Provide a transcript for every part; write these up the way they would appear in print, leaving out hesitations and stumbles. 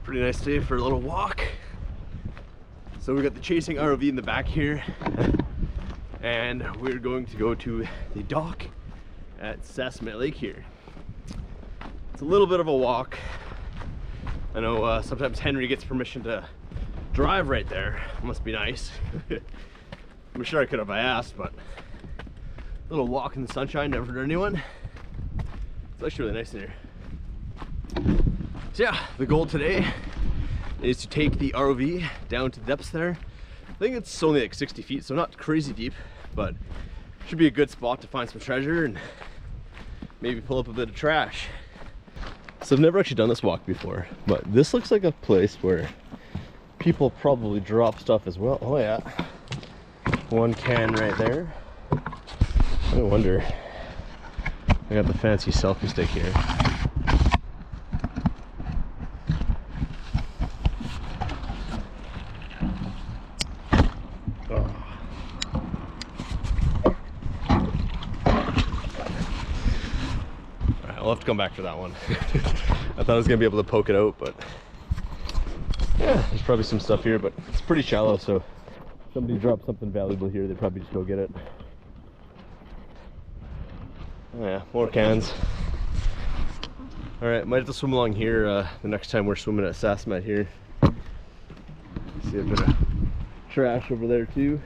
Pretty nice day for a little walk. So we got the Chasing ROV in the back here, and we're going to go to the dock at Sasamat Lake here. It's a little bit of a walk. I know sometimes Henry gets permission to drive right there. Must be nice. I'm sure I could have asked, but a little walk in the sunshine, never hurt anyone. It's actually really nice in here. So yeah, the goal today is to take the ROV down to the depths there. I think it's only like 60 feet, so not crazy deep, but should be a good spot to find some treasure and maybe pull up a bit of trash. So I've never actually done this walk before, but this looks like a place where people probably drop stuff as well. Oh yeah, one can right there. I wonder, I got the fancy selfie stick here. I'll have to come back for that one. I thought I was gonna be able to poke it out, but yeah, there's probably some stuff here, but it's pretty shallow, so if somebody drops something valuable here, they'd probably just go get it. Oh yeah, more cans. All right, might have to swim along here the next time we're swimming at Sasamat here. See a bit of trash over there too.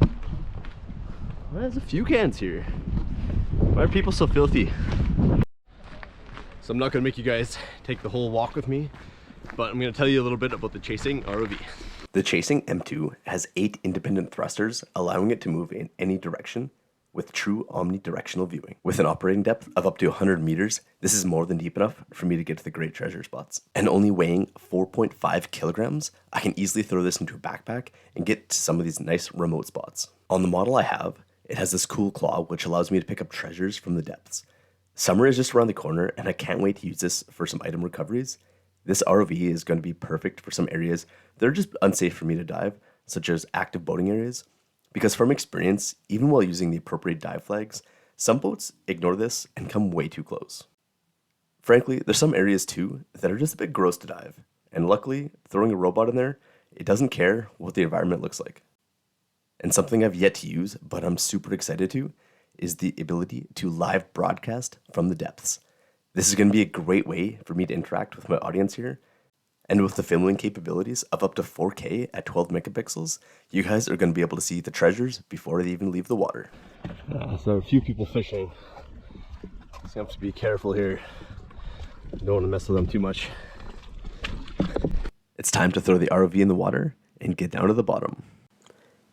Well, there's a few cans here. Why are people so filthy? So I'm not going to make you guys take the whole walk with me, but I'm going to tell you a little bit about the Chasing ROV. The Chasing M2 has 8 independent thrusters, allowing it to move in any direction with true omnidirectional viewing. With an operating depth of up to 100 meters, this is more than deep enough for me to get to the great treasure spots. And only weighing 4.5 kilograms, I can easily throw this into a backpack and get to some of these nice remote spots. On the model I have, it has this cool claw which allows me to pick up treasures from the depths. Summer is just around the corner, and I can't wait to use this for some item recoveries. This ROV is going to be perfect for some areas that are just unsafe for me to dive, such as active boating areas, because from experience, even while using the appropriate dive flags, some boats ignore this and come way too close. Frankly, there's some areas too that are just a bit gross to dive, and luckily, throwing a robot in there, it doesn't care what the environment looks like. And something I've yet to use, but I'm super excited to, is the ability to live broadcast from the depths. This is going to be a great way for me to interact with my audience here, and with the filming capabilities of up to 4K at 12 megapixels, you guys are going to be able to see the treasures before they even leave the water. So a few people fishing, so you have to be careful here. Don't want to mess with them too much. It's time to throw the ROV in the water and get down to the bottom.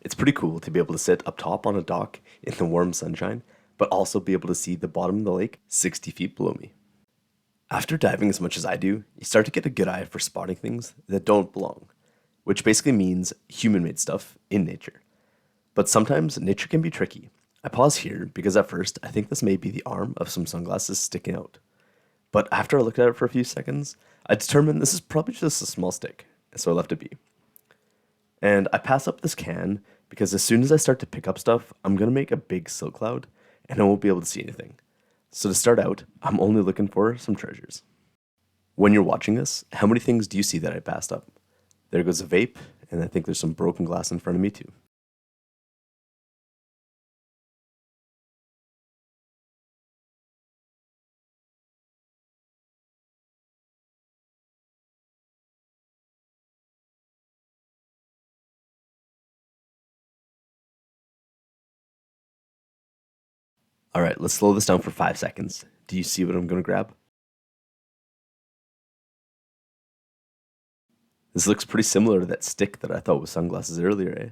It's pretty cool to be able to sit up top on a dock in the warm sunshine, but also be able to see the bottom of the lake 60 feet below me. After diving as much as I do, you start to get a good eye for spotting things that don't belong, which basically means human-made stuff in nature. But sometimes nature can be tricky. I pause here because at first I think this may be the arm of some sunglasses sticking out. But after I looked at it for a few seconds, I determined this is probably just a small stick, and so I left it be. And I pass up this can because as soon as I start to pick up stuff, I'm going to make a big silk cloud and I won't be able to see anything. So to start out, I'm only looking for some treasures. When you're watching this, how many things do you see that I passed up? There goes a vape, and I think there's some broken glass in front of me too. All right, let's slow this down for 5 seconds. Do you see what I'm going to grab? This looks pretty similar to that stick that I thought was sunglasses earlier, eh?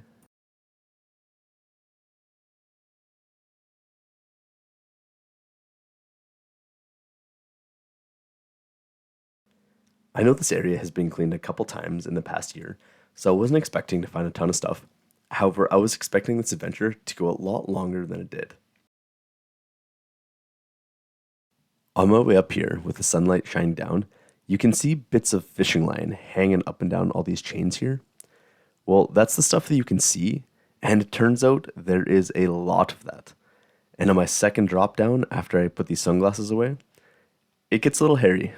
I know this area has been cleaned a couple times in the past year, so I wasn't expecting to find a ton of stuff. However, I was expecting this adventure to go a lot longer than it did. On my way up here, with the sunlight shining down, you can see bits of fishing line hanging up and down all these chains here. Well, that's the stuff that you can see, and it turns out there is a lot of that. And on my second drop down, after I put these sunglasses away, it gets a little hairy.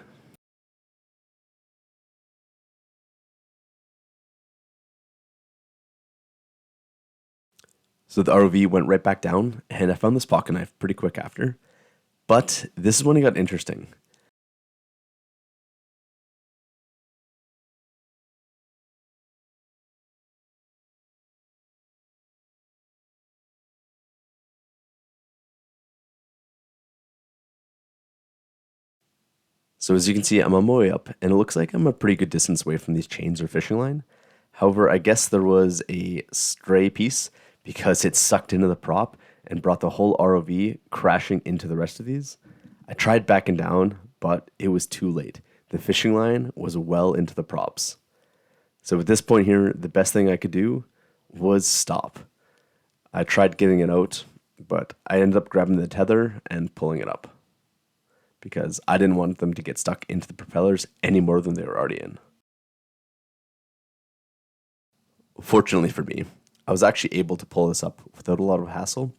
So the ROV went right back down, and I found this pocket knife pretty quick after. But this is when it got interesting. So as you can see, I'm on my way up, and it looks like I'm a pretty good distance away from these chains or fishing line. However, I guess there was a stray piece because it sucked into the prop and brought the whole ROV crashing into the rest of these. I tried backing down, but it was too late. The fishing line was well into the props. So at this point here, the best thing I could do was stop. I tried getting it out, but I ended up grabbing the tether and pulling it up, because I didn't want them to get stuck into the propellers any more than they were already in. Fortunately for me, I was actually able to pull this up without a lot of hassle.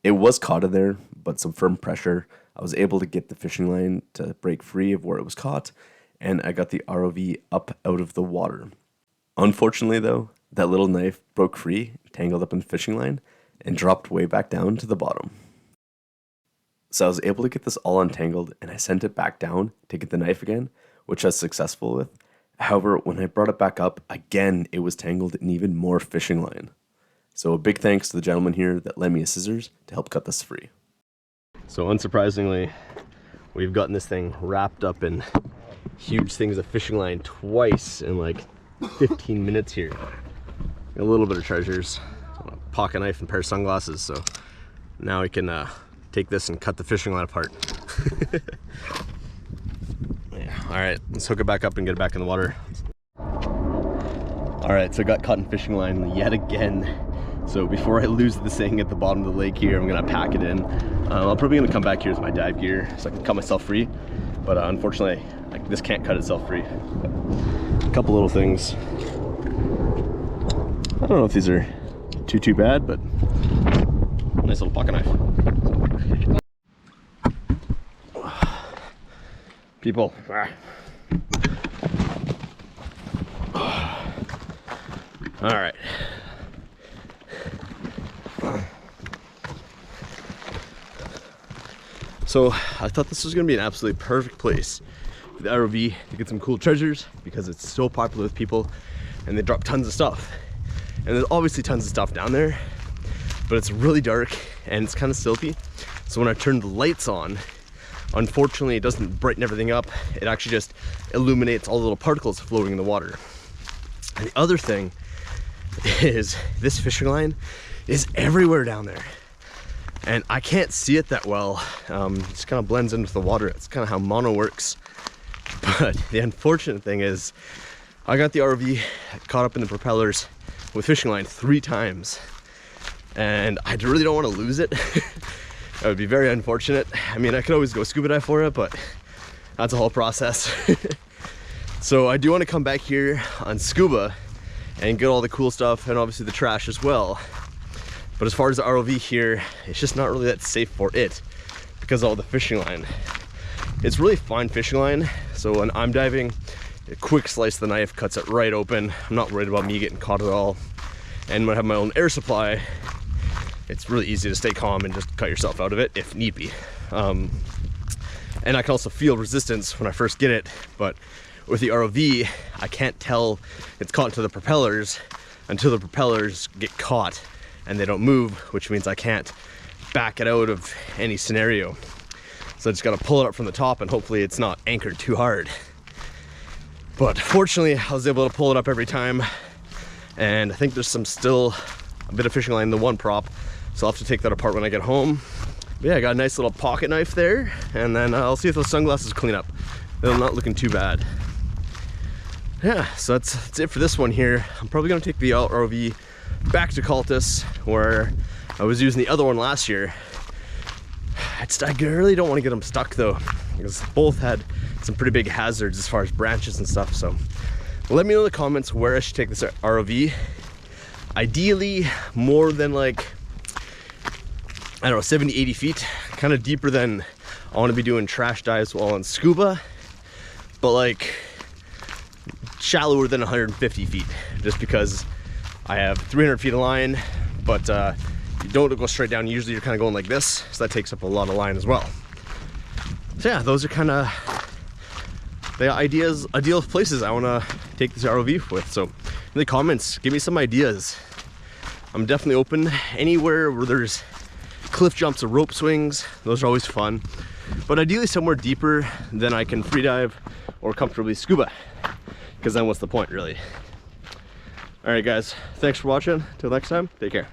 It was caught in there, but some firm pressure, I was able to get the fishing line to break free of where it was caught, and I got the ROV up out of the water. Unfortunately though, that little knife broke free, tangled up in the fishing line, and dropped way back down to the bottom. So I was able to get this all untangled, and I sent it back down to get the knife again, which I was successful with. However, when I brought it back up, again, it was tangled in even more fishing line. So a big thanks to the gentleman here that lent me his scissors to help cut this free. So unsurprisingly, we've gotten this thing wrapped up in huge things of fishing line twice in like 15 minutes here. A little bit of treasures, a pocket knife and a pair of sunglasses, so now we can take this and cut the fishing line apart. Yeah, all right, let's hook it back up and get it back in the water. All right, so I got caught in fishing line yet again. So before I lose this thing at the bottom of the lake here, I'm gonna pack it in. I'm probably gonna come back here with my dive gear so I can cut myself free. But unfortunately, this can't cut itself free. A couple little things. I don't know if these are too bad, but nice little pocket knife. People. All right. So I thought this was gonna be an absolutely perfect place for the ROV to get some cool treasures, because it's so popular with people and they drop tons of stuff. And there's obviously tons of stuff down there, but it's really dark and it's kind of silty. So when I turn the lights on, unfortunately it doesn't brighten everything up. It actually just illuminates all the little particles floating in the water. And the other thing is this fishing line is everywhere down there. And I can't see it that well. It just kind of blends into the water. It's kind of how mono works. But the unfortunate thing is I got the ROV caught up in the propellers with fishing line 3 times. And I really don't want to lose it. That would be very unfortunate. I mean, I could always go scuba dive for it, but that's a whole process. So I do want to come back here on scuba and get all the cool stuff and obviously the trash as well. But as far as the ROV here, it's just not really that safe for it because of all the fishing line. It's really fine fishing line. So when I'm diving, a quick slice of the knife cuts it right open. I'm not worried about me getting caught at all. And when I have my own air supply, it's really easy to stay calm and just cut yourself out of it if need be. And I can also feel resistance when I first get it, but with the ROV, I can't tell it's caught into the propellers until the propellers get caught and they don't move, which means I can't back it out of any scenario. So I just gotta pull it up from the top and hopefully it's not anchored too hard. But fortunately, I was able to pull it up every time. And I think there's still a bit of fishing line in the one prop. So I'll have to take that apart when I get home. But yeah, I got a nice little pocket knife there. And then I'll see if those sunglasses clean up. They're not looking too bad. Yeah, so that's it for this one here. I'm probably gonna take the ROV back to Cultus, where I was using the other one last year. I really don't want to get them stuck though, because both had some pretty big hazards as far as branches and stuff. So let me know in the comments where I should take this ROV. Ideally more than like, I don't know, 70, 80 feet, kind of deeper than I want to be doing trash dives while on scuba, but like shallower than 150 feet, just because I have 300 feet of line, but you don't go straight down. Usually you're kind of going like this, so that takes up a lot of line as well. So yeah, those are kind of the ideal places I want to take this ROV with. So in the comments, give me some ideas. I'm definitely open anywhere where there's cliff jumps or rope swings. Those are always fun, but ideally somewhere deeper than I can free dive or comfortably scuba, because then what's the point really? All right guys, thanks for watching. Till next time, take care.